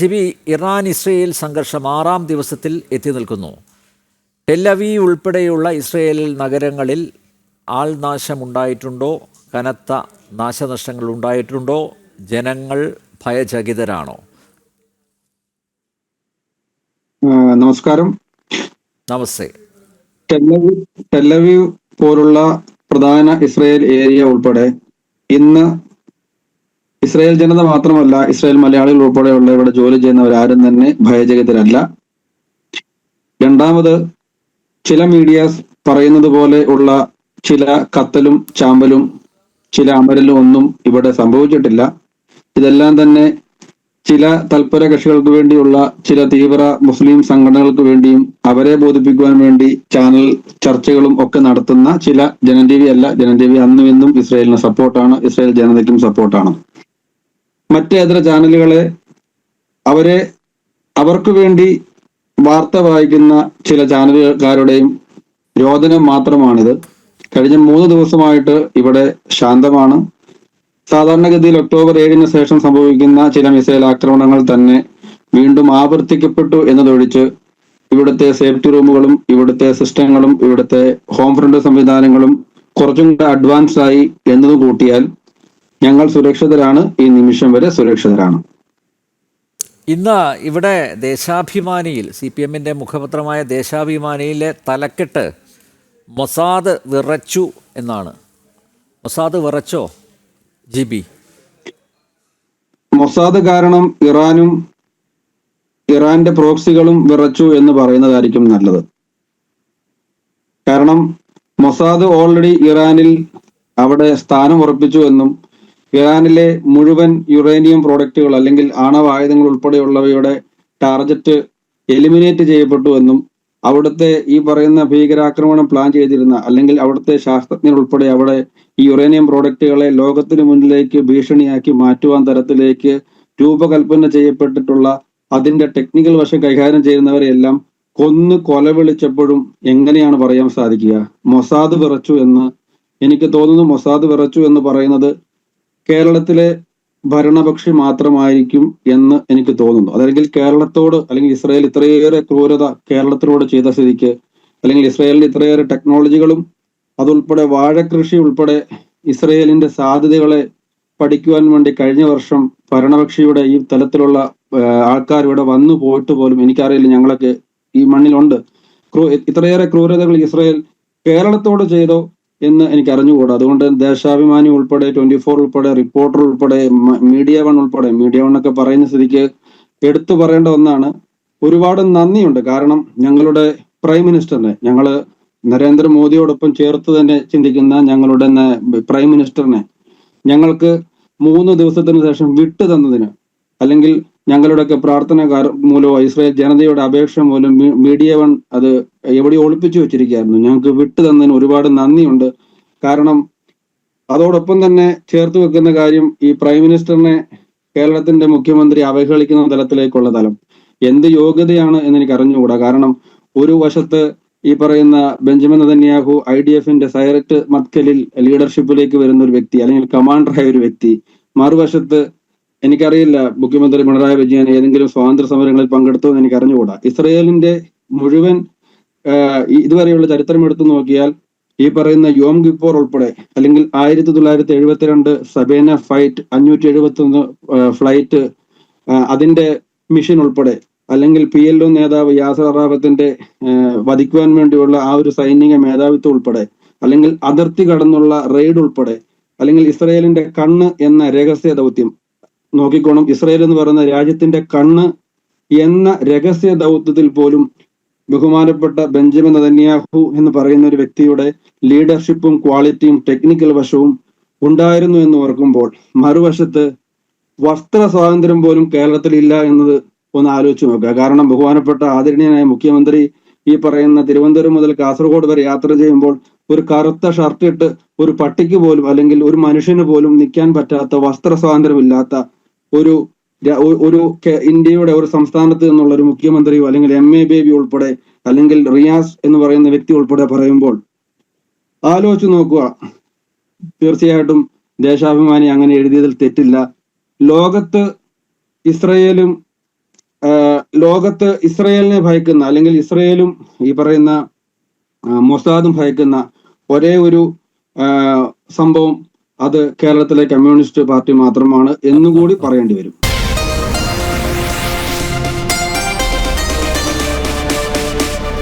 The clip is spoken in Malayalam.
ജിബി, ഇറാൻ ഇസ്രയേൽ സംഘർഷം 6-ാം ദിവസത്തിൽ എത്തി നിൽക്കുന്നു. ടെല്ലവീവ് ഉൾപ്പെടെയുള്ള ഇസ്രയേൽ നഗരങ്ങളിൽ ആൾനാശമുണ്ടായിട്ടുണ്ടോ? കനത്ത നാശനഷ്ടങ്ങൾ ഉണ്ടായിട്ടുണ്ടോ? ജനങ്ങൾ ഭയചകിതരാണോ? നമസ്കാരം. നമസ്തേ. ടെല്ലവീവ് പോലുള്ള പ്രധാന ഇസ്രയേൽ ഏരിയ ഉൾപ്പെടെ ഇന്ന് ഇസ്രായേൽ ജനത മാത്രമല്ല, ഇസ്രായേൽ മലയാളികൾ ഉൾപ്പെടെയുള്ള ഇവിടെ ജോലി ചെയ്യുന്നവരാരും തന്നെ ഭയചകിതരല്ല. രണ്ടാമത്, ചില മീഡിയാസ് പറയുന്നത് പോലെ ഉള്ള ചില കത്തലും ചാമ്പലും ചില അമരലും ഒന്നും ഇവിടെ സംഭവിച്ചിട്ടില്ല. ഇതെല്ലാം തന്നെ ചില തൽപര കക്ഷികൾക്ക് വേണ്ടിയുള്ള ചില തീവ്ര മുസ്ലിം സംഘടനകൾക്ക് വേണ്ടിയും അവരെ ബോധിപ്പിക്കുവാൻ വേണ്ടി ചാനൽ ചർച്ചകളും ഒക്കെ നടത്തുന്ന ചില ജനം ടി വി അല്ല. ജനം ടി വി അന്നും ഇന്നും ഇസ്രായേലിന് സപ്പോർട്ടാണ്, ഇസ്രായേൽ ജനതയ്ക്കും സപ്പോർട്ടാണ്. മറ്റേതര ചാനലുകളെ അവർക്ക് വേണ്ടി വാർത്ത വായിക്കുന്ന ചില ചാനലുകാരുടെയും രോദനം മാത്രമാണിത്. കഴിഞ്ഞ 3 ദിവസമായിട്ട് ഇവിടെ ശാന്തമാണ്. സാധാരണഗതിയിൽ ഒക്ടോബർ 7-ന് ശേഷം സംഭവിക്കുന്ന ചില മിസൈൽ ആക്രമണങ്ങൾ തന്നെ വീണ്ടും ആവർത്തിക്കപ്പെട്ടു എന്നതൊഴിച്ച് ഇവിടുത്തെ സേഫ്റ്റി റൂമുകളും ഇവിടുത്തെ സിസ്റ്റങ്ങളും ഇവിടുത്തെ ഹോം ഫ്രണ്ട് സംവിധാനങ്ങളും കുറച്ചും കൂടെ അഡ്വാൻസ് ആയി എന്നത് കൂട്ടിയാൽ ഞങ്ങൾ സുരക്ഷിതരാണ്. ഈ നിമിഷം വരെ സുരക്ഷിതരാണ്. ഇന്ന് ഇവിടെ ദേശാഭിമാനിയിൽ, CPM-ന്റെ മുഖപത്രമായ ദേശാഭിമാനിയിലെ തലക്കെട്ട് മൊസാദ് വിറച്ചു എന്നാണ്. Mossad വിറച്ചോ GB? മൊസാദ് കാരണം ഇറാന്റെ പ്രോക്സികളും വിറച്ചു എന്ന് പറയുന്നതായിരിക്കും നല്ലത്. കാരണം മൊസാദ് ഓൾറെഡി ഇറാനിൽ അവിടെ സ്ഥാനം ഉറപ്പിച്ചു എന്നും ഇറാനിലെ മുഴുവൻ യുറേനിയം പ്രോഡക്റ്റുകൾ അല്ലെങ്കിൽ ആണവായുധങ്ങൾ ഉൾപ്പെടെയുള്ളവയുടെ ടാർഗറ്റ് എലിമിനേറ്റ് ചെയ്യപ്പെട്ടു എന്നും അവിടുത്തെ ഈ പറയുന്ന ഭീകരാക്രമണം പ്ലാൻ ചെയ്തിരുന്ന അല്ലെങ്കിൽ അവിടുത്തെ ശാസ്ത്രജ്ഞർ ഉൾപ്പെടെ അവിടെ ഈ യുറേനിയം പ്രോഡക്റ്റുകളെ ലോകത്തിന് മുന്നിലേക്ക് ഭീഷണിയാക്കി മാറ്റുവാൻ തരത്തിലേക്ക് രൂപകൽപ്പന ചെയ്യപ്പെട്ടിട്ടുള്ള അതിന്റെ ടെക്നിക്കൽ വശം കൈകാര്യം ചെയ്യുന്നവരെയെല്ലാം കൊന്നു കൊലവിളിച്ചപ്പോഴും എങ്ങനെയാണ് പറയാൻ സാധിക്കുക മൊസാദ് വിറച്ചു എന്ന്? എനിക്ക് തോന്നുന്നു മൊസാദ് വിറച്ചു എന്ന് പറയുന്നത് കേരളത്തിലെ ഭരണപക്ഷി മാത്രമായിരിക്കും എന്ന് എനിക്ക് തോന്നുന്നു. അതല്ലെങ്കിൽ കേരളത്തോട് അല്ലെങ്കിൽ ഇസ്രായേൽ ഇത്രയേറെ ക്രൂരത കേരളത്തിനോട് ചെയ്ത സ്ഥിതിക്ക്, അല്ലെങ്കിൽ ഇസ്രായേലിന്റെ ഇത്രയേറെ ടെക്നോളജികളും അതുൾപ്പെടെ വാഴകൃഷി ഉൾപ്പെടെ ഇസ്രായേലിന്റെ സാധ്യതകളെ പഠിക്കുവാൻ വേണ്ടി കഴിഞ്ഞ വർഷം ഭരണപക്ഷിയുടെ ഈ തലത്തിലുള്ള ആൾക്കാർ ഇവിടെ വന്നു പോയിട്ട് പോലും എനിക്കറിയില്ല ഞങ്ങളൊക്കെ ഈ മണ്ണിലുണ്ട്. ഇത്രയേറെ ക്രൂരതകൾ ഇസ്രായേൽ കേരളത്തോട് ചെയ്തോ എന്ന് എനിക്ക് അറിഞ്ഞുകൂടാ. അതുകൊണ്ട് ദേശാഭിമാനി ഉൾപ്പെടെ 24 ഉൾപ്പെടെ റിപ്പോർട്ടർ ഉൾപ്പെടെ മീഡിയ വൺ ഉൾപ്പെടെ, മീഡിയ വൺ ഒക്കെ പറയുന്ന സ്ഥിതിക്ക് എടുത്തു പറയേണ്ട ഒന്നാണ്. ഒരുപാട് നന്ദിയുണ്ട്. കാരണം ഞങ്ങളുടെ പ്രൈം മിനിസ്റ്ററിനെ, ഞങ്ങള് നരേന്ദ്രമോദിയോടൊപ്പം ചേർത്ത് തന്നെ ചിന്തിക്കുന്ന ഞങ്ങളുടെ പ്രൈം മിനിസ്റ്ററിനെ ഞങ്ങൾക്ക് 3 ദിവസത്തിന് ശേഷം വിട്ടു തന്നതിന്, അല്ലെങ്കിൽ ഞങ്ങളുടെയൊക്കെ പ്രാർത്ഥന മൂലമോ ഇസ്രായേൽ ജനതയുടെ അപേക്ഷ മൂലം മീഡിയ വൺ അത് എവിടെയോ ഒളിപ്പിച്ചു വെച്ചിരിക്കുകയായിരുന്നു. ഞങ്ങൾക്ക് വിട്ടു തന്നതിന് ഒരുപാട് നന്ദിയുണ്ട്. കാരണം അതോടൊപ്പം തന്നെ ചേർത്ത് വെക്കുന്ന കാര്യം, ഈ പ്രൈം മിനിസ്റ്ററിനെ കേരളത്തിന്റെ മുഖ്യമന്ത്രി അവഹേളിക്കുന്ന തലത്തിലേക്കുള്ള തലം എന്ത് യോഗ്യതയാണ് എന്ന് എനിക്ക് അറിഞ്ഞുകൂടാ. കാരണം ഒരു വശത്ത് ഈ പറയുന്ന ബെഞ്ചമിൻ നെതന്യാഹു IDF-ന്റെ സൈററ്റ് മത്കലിൽ ലീഡർഷിപ്പിലേക്ക് വരുന്ന ഒരു വ്യക്തി, അല്ലെങ്കിൽ കമാൻഡറായ ഒരു വ്യക്തി, മറുവശത്ത് എനിക്കറിയില്ല മുഖ്യമന്ത്രി പിണറായി വിജയൻ ഏതെങ്കിലും സ്വാതന്ത്ര്യ സമരങ്ങളിൽ പങ്കെടുത്തു എന്ന് എനിക്ക് അറിഞ്ഞുകൂടാ. ഇസ്രയേലിന്റെ മുഴുവൻ ഇതുവരെയുള്ള ചരിത്രം എടുത്തു നോക്കിയാൽ ഈ പറയുന്ന യോം കിപ്പോർ ഉൾപ്പെടെ, അല്ലെങ്കിൽ 1972 സബേന ഫൈറ്റ് 571 ഫ്ലൈറ്റ് അതിന്റെ മിഷൻ ഉൾപ്പെടെ, അല്ലെങ്കിൽ PLO നേതാവ് യാസർ അറാഫത്തിന്റെ വധിക്കുവാൻ വേണ്ടിയുള്ള ആ ഒരു സൈനിക മേധാവിത്വം ഉൾപ്പെടെ, അല്ലെങ്കിൽ അതിർത്തി കടന്നുള്ള റെയ്ഡ് ഉൾപ്പെടെ, അല്ലെങ്കിൽ ഇസ്രയേലിന്റെ കണ്ണ് എന്ന രഹസ്യ ദൗത്യം നോക്കിക്കോണം. ഇസ്രായേൽ എന്ന് പറയുന്ന രാജ്യത്തിന്റെ കണ്ണ് എന്ന രഹസ്യ ദൗത്യത്തിൽ പോലും ബഹുമാനപ്പെട്ട ബെഞ്ചമിൻ നെതന്യാഹു എന്ന് പറയുന്ന ഒരു വ്യക്തിയുടെ ലീഡർഷിപ്പും ക്വാളിറ്റിയും ടെക്നിക്കൽ വശവും ഉണ്ടായിരുന്നു എന്ന് ഓർക്കുമ്പോൾ, മറുവശത്ത് വസ്ത്ര സ്വാതന്ത്ര്യം പോലും കേരളത്തിൽ ഇല്ല എന്നത് ഒന്ന് ആലോചിച്ച് നോക്കുക. കാരണം ബഹുമാനപ്പെട്ട ആദരണീയനായ മുഖ്യമന്ത്രി ഈ പറയുന്ന തിരുവനന്തപുരം മുതൽ കാസർഗോഡ് വരെ യാത്ര ചെയ്യുമ്പോൾ ഒരു കറുത്ത ഷർട്ട് ഇട്ട് ഒരു പട്ടിക്ക് പോലും അല്ലെങ്കിൽ ഒരു മനുഷ്യന് പോലും നിൽക്കാൻ പറ്റാത്ത, വസ്ത്ര സ്വാതന്ത്ര്യമില്ലാത്ത ഒരു ഇന്ത്യയുടെ ഒരു സംസ്ഥാനത്ത് നിന്നുള്ള ഒരു മുഖ്യമന്ത്രിയോ അല്ലെങ്കിൽ MA ബേബി ഉൾപ്പെടെ, അല്ലെങ്കിൽ റിയാസ് എന്ന് പറയുന്ന വ്യക്തി ഉൾപ്പെടെ പറയുമ്പോൾ ആലോചിച്ച് നോക്കുക. തീർച്ചയായിട്ടും ദേശാഭിമാനി അങ്ങനെ എഴുതിയതിൽ തെറ്റില്ല. ലോകത്ത് ഇസ്രയേലും ലോകത്ത് ഇസ്രയേലിനെ ഭയക്കുന്ന അല്ലെങ്കിൽ ഇസ്രയേലും ഈ പറയുന്ന മൊസാദും ഭയക്കുന്ന ഒരേ ഒരു സംഭവം അത് കേരളത്തിലെ കമ്മ്യൂണിസ്റ്റ് പാർട്ടി മാത്രമാണ് എന്നുകൂടി പറയേണ്ടി വരും.